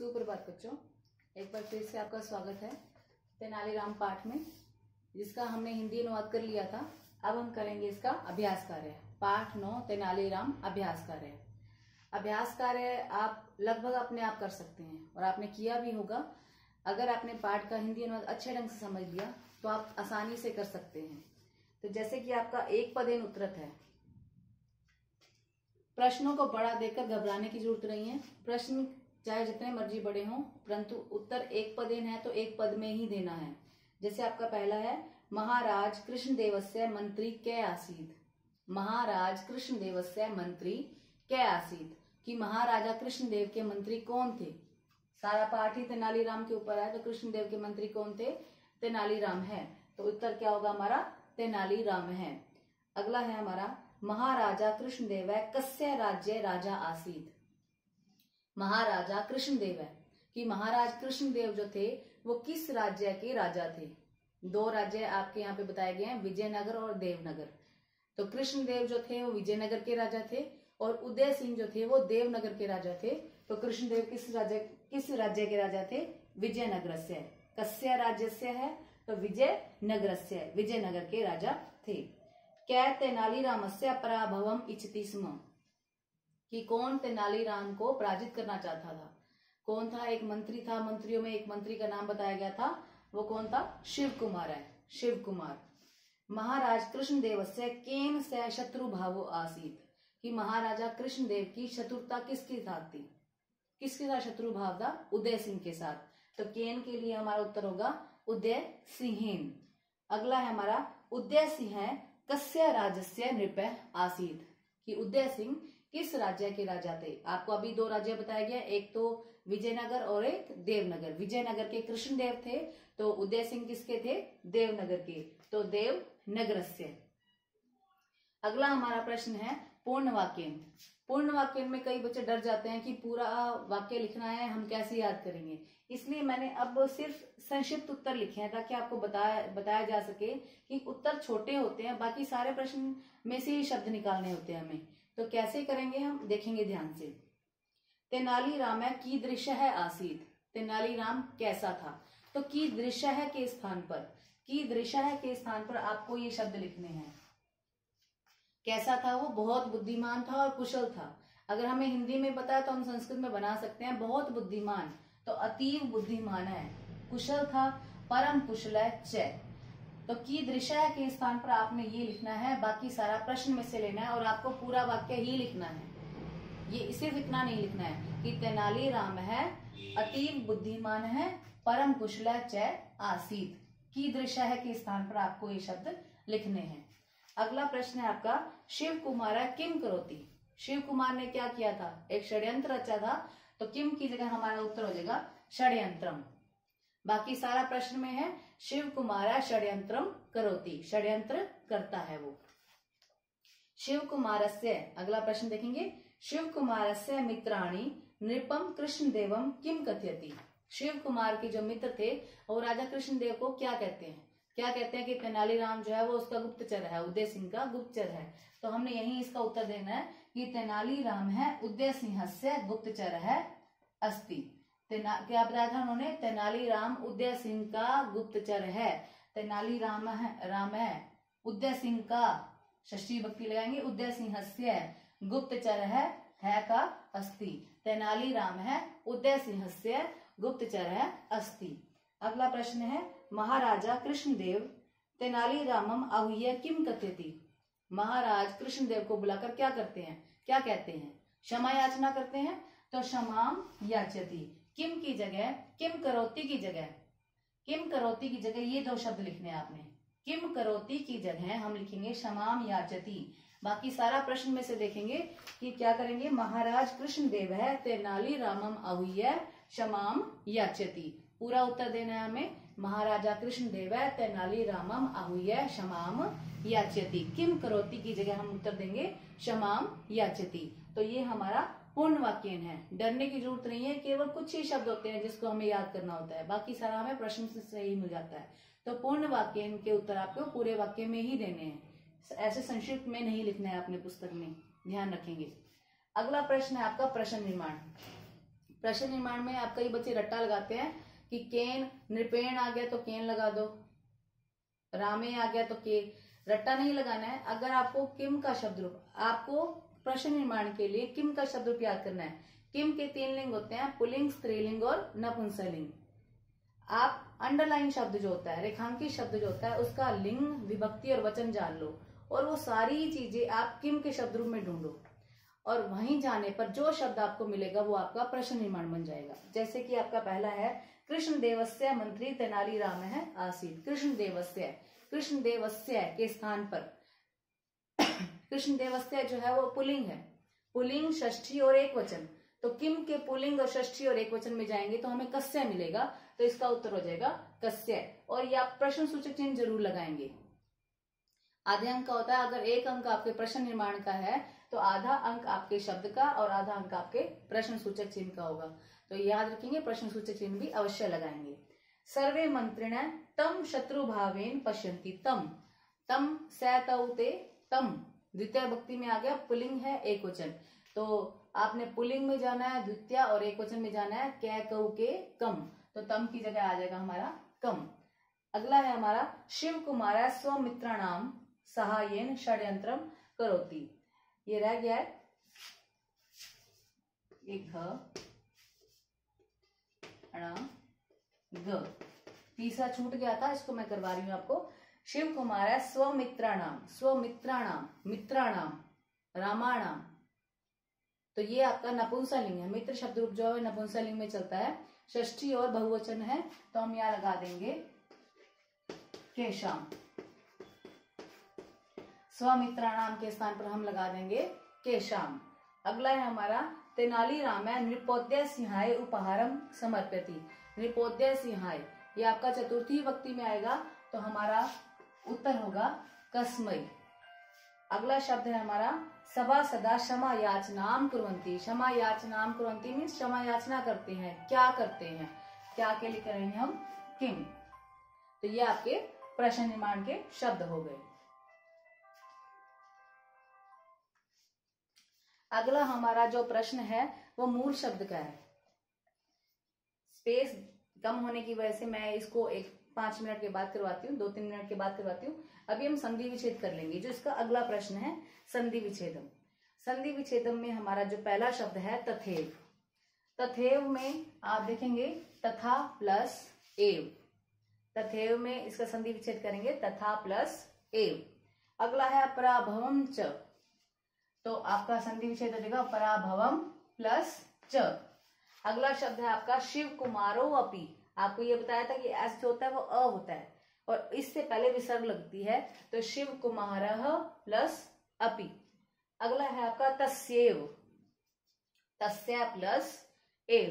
सुप्रभात बच्चों, एक बार फिर से आपका स्वागत है तेनालीराम पाठ में, जिसका हमने हिंदी अनुवाद कर लिया था। अब हम करेंगे इसका अभ्यास कार्य। पाठ 9 तेनालीराम अभ्यास कार्य। अभ्यास कार्य आप लगभग अपने आप कर सकते हैं और आपने किया भी होगा। अगर आपने पाठ का हिंदी अनुवाद अच्छे ढंग से समझ लिया तो आप आसानी से कर सकते हैं। तो जैसे कि आपका एक पदेन उत्तरत है। प्रश्नों को बड़ा देखकर घबराने की जरूरत नहीं है। प्रश्न चाहे जितने मर्जी बड़े हों, परंतु उत्तर एक पदेन है तो एक पद में ही देना है। जैसे आपका पहला है, महाराज कृष्णदेवस्य मंत्री कै आसीत्। महाराज कृष्णदेवस्य मंत्री कै आसीत्, कि महाराजा कृष्णदेव के मंत्री कौन थे। सारा पाठ ही तेनालीराम के ऊपर है, तो कृष्णदेव के मंत्री कौन थे? तेनालीराम है। तो उत्तर क्या होगा हमारा? तेनालीराम है। अगला है हमारा, महाराजा कृष्णदेव कस्य राज्य राजा आसीत्। महाराजा कृष्णदेव है कि महाराज कृष्णदेव जो थे वो किस राज्य के राजा थे। दो राज्य आपके यहाँ पे बताए गए हैं, विजयनगर और देवनगर। तो कृष्णदेव जो थे वो विजयनगर के राजा थे और उदय सिंह जो थे वो देवनगर के राजा थे। तो कृष्णदेव किस राज्य के राजा थे? विजयनगर से। कस्य राज्य से है? तो विजयनगर से, विजयनगर के राजा थे। कै तेनालीरामस्य पराभवम इच्छति स्म, कि कौन तेनालीराम को पराजित करना चाहता था। कौन था? एक मंत्री था, मंत्रियों में एक मंत्री का नाम बताया गया था। वो कौन था? शिव कुमार है, शिव कुमार। महाराज कृष्णदेवस्य केन से शत्रु भावो आसीत्, कि महाराजा कृष्णदेव की शत्रुता किसके साथ थी? किसके साथ शत्रु भाव था? उदय सिंह के साथ। तो केन के लिए हमारा उत्तर होगा उदय सिंहेन। अगला है हमारा, उदय सिंह कस्य राज्यस्य नृप आसीत्, कि उदय सिंह किस राज्य के राजा थे। आपको अभी दो राज्य बताया गया, एक तो विजयनगर और एक देवनगर। विजयनगर के कृष्णदेव थे, तो उदय सिंह किसके थे? देवनगर के, तो देवनगर से। अगला हमारा प्रश्न है पूर्ण वाक्य। पूर्ण वाक्य में कई बच्चे डर जाते हैं कि पूरा वाक्य लिखना है, हम कैसे याद करेंगे। इसलिए मैंने अब सिर्फ संक्षिप्त उत्तर लिखे हैं, ताकि आपको बताया जा सके कि उत्तर छोटे होते हैं, बाकी सारे प्रश्न में से ही शब्द निकालने होते हैं हमें। तो कैसे करेंगे हम देखेंगे ध्यान से। तेनालीराम कीदृशः आसीत्, तेनालीराम कैसा था। तो कीदृशः के स्थान पर, कीदृशः के स्थान पर आपको ये शब्द लिखने हैं। कैसा था वो? बहुत बुद्धिमान था और कुशल था। अगर हमें हिंदी में पता है तो हम संस्कृत में बना सकते हैं बहुत बुद्धिमान, तो अतीव बुद्धिमान है। कुशल था, परम कुशल च। तो कीदृशः के स्थान पर आपने ये लिखना है, बाकी सारा प्रश्न में से लेना है और आपको पूरा वाक्य ही लिखना है। ये सिर्फ इतना नहीं लिखना है कि तेनालीराम है, अतीव बुद्धिमान है, परम कुशल च आसीत्। कीदृशः के स्थान पर आपको ये शब्द लिखने हैं। अगला प्रश्न है आपका, शिव कुमार किम करोति। शिव कुमार ने क्या किया था? एक षड्यंत्र रचा था। तो किम की जगह हमारा उत्तर हो जाएगा षड्यंत्रम। बाकी सारा प्रश्न में है शिव कुमार षड्यंत्रम करोति, षड्यंत्र करता है वो। शिव कुमारस्य, अगला प्रश्न देखेंगे, शिव कुमारस्य मित्राणि नृपम कृष्णदेवम किम कथयति। शिव कुमार के जो मित्र थे वो राजा कृष्णदेव को क्या कहते हैं? क्या कहते हैं कि तेनालीराम जो है वो उसका गुप्तचर है, उदय सिंह का गुप्तचर है। तो हमने यही इसका उत्तर देना है कि तेनालीराम है उदय सिंह से गुप्तचर है अस्ति। क्या बताया था उन्होंने? तेनालीराम उदय सिंह का गुप्तचर है। तेनालीराम राम है उदय सिंह का, षष्ठी विभक्ति लगाएंगे, उदय सिंह से गुप्तचर है का अस्ति। तेनालीराम है उदय सिंह से गुप्तचर है अस्ति। अगला प्रश्न है, महाराजा कृष्णदेव तेनालीरामम आहूय किम कथयति। महाराज कृष्णदेव को बुलाकर क्या करते हैं? क्या कहते हैं? क्षमा याचना करते हैं। तो क्षमाम याचति। किम की जगह, किम करोति की जगह, किम करोति की जगह ये दो शब्द लिखने हैं आपने। किम करोति की जगह हम लिखेंगे क्षमाम याचति। बाकी सारा प्रश्न में से देखेंगे कि क्या करेंगे। महाराज कृष्णदेव है तेनालीरामम आहूय क्षमाम याचति। पूरा उत्तर देना है हमें, महाराजा कृष्णदेव तेनालीरामम आहूय क्षमाम याचति। किम करोति की जगह हम उत्तर देंगे क्षमाम याचति। तो ये हमारा पूर्ण वाक्य है। डरने की जरूरत नहीं है, केवल कुछ ही शब्द होते हैं जिसको हमें याद करना होता है, बाकी सारा हमें प्रश्न से सही मिल जाता है। तो पूर्ण वाक्य के उत्तर आपको पूरे वाक्य में ही देने हैं, ऐसे संक्षिप्त में नहीं लिखना है अपने पुस्तक में, ध्यान रखेंगे। अगला प्रश्न है आपका प्रश्न निर्माण। प्रश्न निर्माण में आप कई बच्चे रट्टा लगाते हैं कि केन, नृपेण आ गया तो केन लगा दो, रामे आ गया तो के। रट्टा नहीं लगाना है। अगर आपको किम का शब्द रूप, आपको प्रश्न निर्माण के लिए किम का शब्द रूप याद करना है। किम के 3 लिंग होते हैं, पुल्लिंग, स्त्रीलिंग और नपुंसकलिंग। आप अंडरलाइन शब्द जो होता है, रेखांकित शब्द जो होता है, उसका लिंग, विभक्ति और वचन जान लो, और वो सारी चीजें आप किम के शब्द रूप में ढूंढो, और वहीं जाने पर जो शब्द आपको मिलेगा वो आपका प्रश्न निर्माण बन जाएगा। जैसे कि आपका पहला है, कृष्ण देवस्य मंत्री तेनाली राम है आसीत। कृष्ण देवस्य, कृष्ण देवस्य के स्थान पर कृष्ण देवस्य जो है वो पुल्लिंग है, पुल्लिंग, षष्ठी और एक वचन। तो किम के पुल्लिंग और षष्ठी और एक वचन में जाएंगे तो हमें कस्य मिलेगा, तो इसका उत्तर हो जाएगा कस्य। और ये आप प्रश्न सूचक चिन्ह जरूर लगाएंगे। आधे अंक का होता है, अगर एक अंक आपके प्रश्न निर्माण का है तो आधा अंक आपके शब्द का और आधा अंक आपके प्रश्न सूचक चिन्ह का होगा। तो याद रखेंगे, प्रश्न सूचक चिन्ह भी अवश्य लगाएंगे। सर्वे मंत्रिण तम शत्रु भावेन पश्यन्ति। तम, तम सैतौ ते, तम द्वितीय भक्ति में आ गया, पुल्लिंग है, एक वचन। तो आपने पुल्लिंग में जाना है द्वितीय और एक वचन में जाना है कै कौ के कम, तो तम की जगह आ जाएगा हमारा कम। अगला है हमारा, शिव कुमार स्वमित्राणाम सहायेन षड्यंत्रम करोति। ये रह गया है एक ग, तीसरा छूट गया था, इसको मैं करवा रही हूं आपको। शिव कुमार स्वमित्राणाम, स्वमित्राणाम, मित्राणाम, रामाणाम, तो ये आपका नपुंसकलिंग है। मित्र शब्द रूप जो है नपुंसकलिंग में चलता है, षष्ठी और बहुवचन है, तो हम यहां लगा देंगे केशाम। स्वमित्राणाम के स्थान पर हम लगा देंगे केशाम। अगला है हमारा, तेनाली रामाय नृपोद्य सिंहाय उपहारम समर्प्यति। नृपोद्य सिंहाय, ये आपका चतुर्थी विभक्ति में आएगा, तो हमारा उत्तर होगा कस्मई। अगला शब्द है हमारा, सभा सदा क्षमा याचनाम कुर्वन्ति। क्षमा याचनाम कुर्वन्ति मीन्स क्षमा याचना करते हैं, क्या करते हैं, क्या के लिए करेंगे हम, किम। तो ये आपके प्रश्न निर्माण के शब्द हो गए। अगला हमारा जो प्रश्न है वो मूल शब्द का है। स्पेस कम होने की वजह से मैं इसको 5 मिनट के बाद करवाती हूँ, 2-3 मिनट के बाद करवाती हूँ। अभी हम संधि विच्छेद कर लेंगे। जो इसका अगला प्रश्न है संधि विच्छेदम। संधि विच्छेदम में हमारा जो पहला शब्द है तथैव। तथैव में आप देखेंगे तथा प्लस एव, तथैव में इसका संधि विच्छेद करेंगे तथा प्लस एव। अगला है पराभवम च, तो आपका संधि विच्छेद हो जाएगा पराभवम प्लस च। अगला शब्द है आपका शिव कुमारो अपि। आपको ये बताया था कि एस जो होता है वो अ होता है और इससे पहले विसर्ग लगती है, तो शिव कुमारः प्लस अपि। अगला है आपका तस्यैव, तस्य प्लस एव।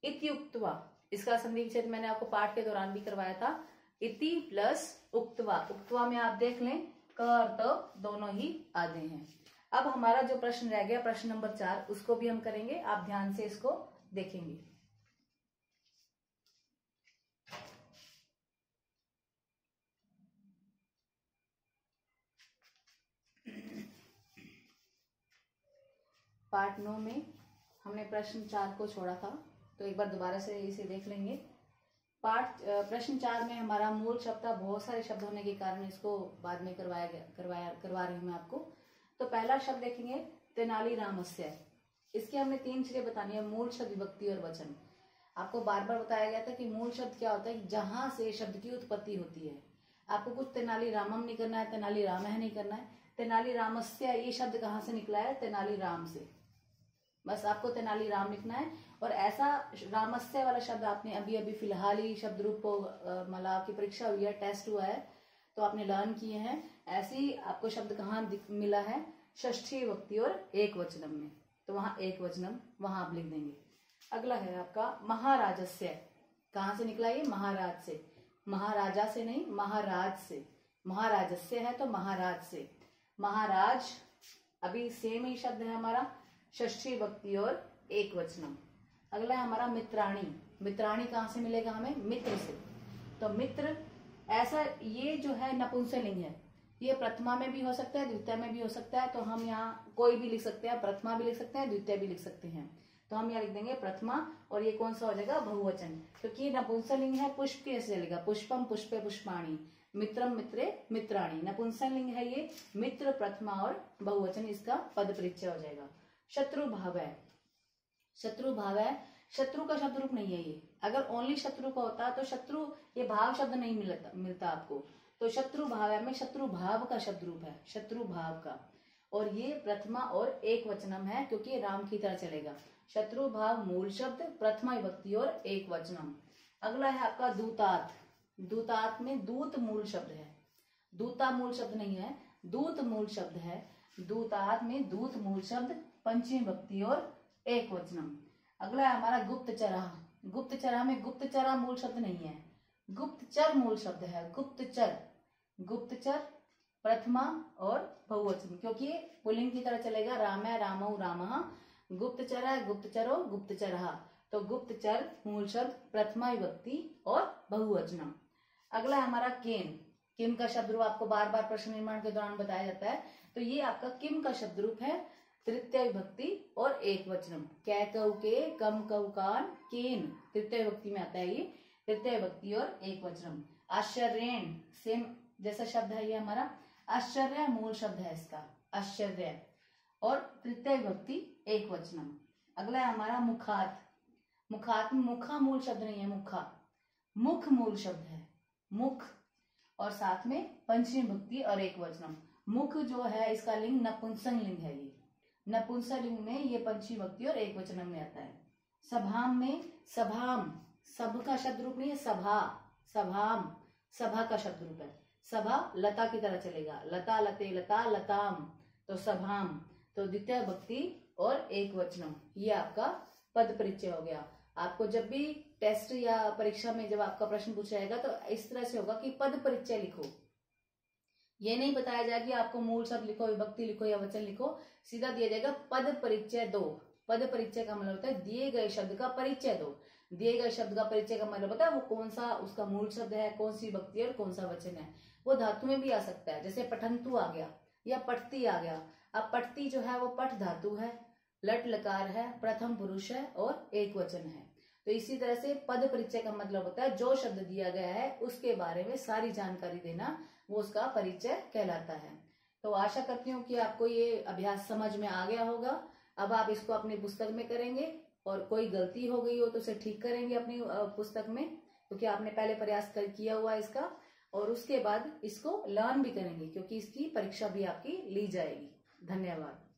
इत्युक्त्वा, इसका संधि विच्छेद मैंने आपको पाठ के दौरान भी करवाया था। इति प्लस उक्त्वा, उक्त्वा में आप देख लें क और त दोनों ही आधे हैं। अब हमारा जो प्रश्न रह गया प्रश्न नंबर 4, उसको भी हम करेंगे, आप ध्यान से इसको देखेंगे। पार्ट 9 में हमने प्रश्न 4 को छोड़ा था, तो एक बार दोबारा से इसे देख लेंगे। प्रश्न 4 में हमारा मूल शब्द था, बहुत सारे शब्द होने के कारण इसको बाद में करवा रही हूँ मैं आपको। तो पहला शब्द देखेंगे तेनाली रामस्य। इसके हमने 3 चीजें बतानी है, मूल शब्द, विभक्ति और वचन। आपको बार बार बताया गया था कि मूल शब्द क्या होता है, जहां से शब्द की उत्पत्ति होती है। आपको कुछ तेनाली रामम नहीं करना है, तेनाली रामः नहीं करना है। तेनाली रामस्य ये शब्द कहाँ से निकला है, तेनाली राम से। बस आपको तेनाली राम लिखना है। और ऐसा रामस्य वाला शब्द आपने अभी अभी फिलहाल ही शब्द रूप मतलब आपकी परीक्षा हुई है, टेस्ट हुआ है, तो आपने लर्न किए हैं। ऐसे ही आपको शब्द कहाँ मिला है, षष्ठी विभक्ति और एक वचनम में, तो वहां एक वचनम वहां आप लिख देंगे। अगला है आपका महाराजस्य। कहाँ से निकला ये, महाराज से, महाराजा से नहीं, महाराज से। महाराजस्य है तो महाराज से। महाराज अभी सेम ही शब्द है हमारा, षष्ठी विभक्ति और एक वचनम। अगला है हमारा मित्राणी। मित्राणी कहाँ से मिलेगा हमें, मित्र से। तो मित्र ऐसा, ये जो है नपुंसकलिंग है, ये प्रथमा में भी हो सकता है, द्वितीय में भी हो सकता है। तो हम यहाँ कोई भी लिख सकते हैं, प्रथमा भी लिख सकते हैं, द्वितीय भी लिख सकते हैं। तो हम यहाँ लिख देंगे प्रथमा, और ये कौन सा हो जाएगा, बहुवचन, क्योंकि नपुंसकलिंग है। पुष्प कैसे चलेगा, पुष्पम पुष्पे पुष्पाणी, मित्रम मित्रे मित्राणी। नपुंसकलिंग है ये, मित्र, प्रथमा और बहुवचन, इसका पद परिचय हो जाएगा। शत्रु भाव है, शत्रु भाव है, शत्रु का शब्द रूप नहीं है ये। अगर ओनली शत्रु का होता तो शत्रु ये भाव शब्द नहीं मिलता आपको। तो शत्रु भाव है में शत्रु भाव का शब्द रूप है, शत्रु भाव का, और ये प्रथमा और एक वचनम है, क्योंकि राम की तरह चलेगा। शत्रु भाव मूल शब्द, प्रथमा विभक्ति और एक वचनम। अगला है आपका दूतात। दूतात में दूत मूल शब्द है, दूता मूल शब्द नहीं है, दूत मूल शब्द है। दूतात में दूत मूल शब्द, पंचमी विभक्ति और एक वचनम। अगला है हमारा गुप्तचरा। गुप्तचरा में गुप्तचरा मूल शब्द नहीं है, गुप्तचर मूल शब्द है, गुप्तचर। गुप्तचर प्रथमा और बहुवचन, क्योंकि ये पुल्लिंग की तरह चलेगा, राम है रामौ रामः, गुप्तचर है गुप्तचरो गुप्तचरः। तो गुप्तचर मूल शब्द, प्रथमा विभक्ति और बहुवचनम। अगला है हमारा किम। किम का शब्द रूप आपको बार बार प्रश्न निर्माण के दौरान बताया जाता है। तो ये आपका किम का शब्द रूप है, तृतीय विभक्ति और एक वचनम। कै कऊ के, कम कऊ कान, केन, तृतीय विभक्ति में आता है ये, तृतीय विभक्ति और एक वचनम। आश्चर्येण, सेम जैसा शब्द है ये हमारा, आश्चर्य मूल शब्द है इसका, आश्चर्य, और तृतीय विभक्ति एक वचनम। अगला है हमारा मुखात। मुखात में मुखा मूल शब्द नहीं है, मुखा, मुख मूल शब्द है, मुख, और साथ में पंचमी विभक्ति और एक वचनम। मुख जो है इसका लिंग नपुंसक लिंग है, ये नपुंसक लिंग में ये पंचमी विभक्ति और एक वचनम में आता है। सभाम में सभाम, सब का शब्द रूप नहीं है, सभा, सभाम सभा का शब्द रूप है। सभा लता की तरह चलेगा, लता लते लता लताम, तो सभाम, तो द्वितीय विभक्ति और एक वचनम। ये आपका पद परिचय हो गया। आपको जब भी टेस्ट या परीक्षा में जब आपका प्रश्न पूछा जाएगा तो इस तरह से होगा कि पद परिचय लिखो। ये नहीं बताया जाएगा कि आपको मूल शब्द लिखो, विभक्ति लिखो या वचन लिखो, सीधा दिया जाएगा पद परिचय दो। पद परिचय का मतलब होता है दिए गए शब्द का परिचय दो। दिए गए शब्द का परिचय का मतलब होता है वो कौन सा उसका मूल शब्द है, कौन सी विभक्ति है और कौन सा वचन है। वो धातु में भी आ सकता है, जैसे पठंतु आ गया या पठती आ गया। अब पठती जो है वो पठ धातु है, लट लकार है, प्रथम पुरुष है और एक वचन है। तो इसी तरह से पद परिचय का मतलब होता है जो शब्द दिया गया है उसके बारे में सारी जानकारी देना, वो उसका परिचय कहलाता है। तो आशा करती हूँ कि आपको ये अभ्यास समझ में आ गया होगा। अब आप इसको अपनी पुस्तक में करेंगे और कोई गलती हो गई हो तो उसे ठीक करेंगे अपनी पुस्तक में, क्योंकि आपने पहले प्रयास किया हुआ इसका, और उसके बाद इसको लर्न भी करेंगे क्योंकि इसकी परीक्षा भी आपकी ली जाएगी। धन्यवाद।